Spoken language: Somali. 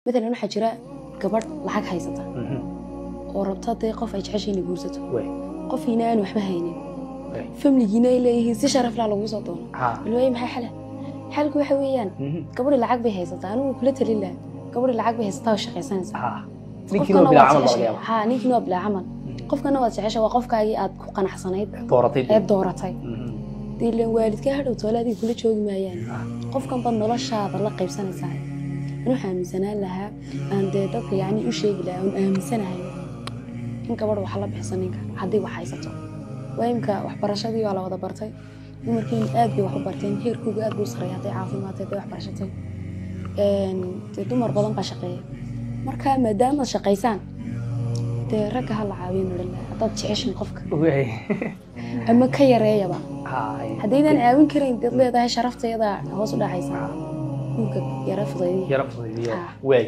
مثلا waxaa jira gabadh lacag haysata oo rabta day qof ay jeceshay inay guursato qofina aan waxba haynin familkiina ay leeyihiin si sharaf la lagu soo doono ilaahay maxay xalku waxa weeyaan gabadh lacag bay haysataa anigu kula talin lahaa gabadh lacag bay haysataa oo shaqaysanaysa ninkii bila amal ninkii bila amal qofkana waad jeceshay waa qofkaagii aad ku qanacsanayd dooratay diilan waalidka hadhow toolaadii kula joogi maayaan qofkan bad noloshaada la qaybsanaysaa inuu xaamisanaan lahaa aan dadka yaani u sheegi lahaa oo aaminsanahay in gabadh wax la bixsan ninka hadii wax haysato waayimka waxbarashadii waa la wada bartay dumarkiin aad bay wax u barteen heerkooda aad buu sareeyay haday caafimaadka wax barashatay dumar badan ba shaqeeyay marka maadaama shaqaysaan ragga hal caawin nolol dad jeceshin qofka ama ka yareeyaba hadaydan caawin karin dad leedahay sharafteeda hoos u dhacaysa ممكن يرفض واي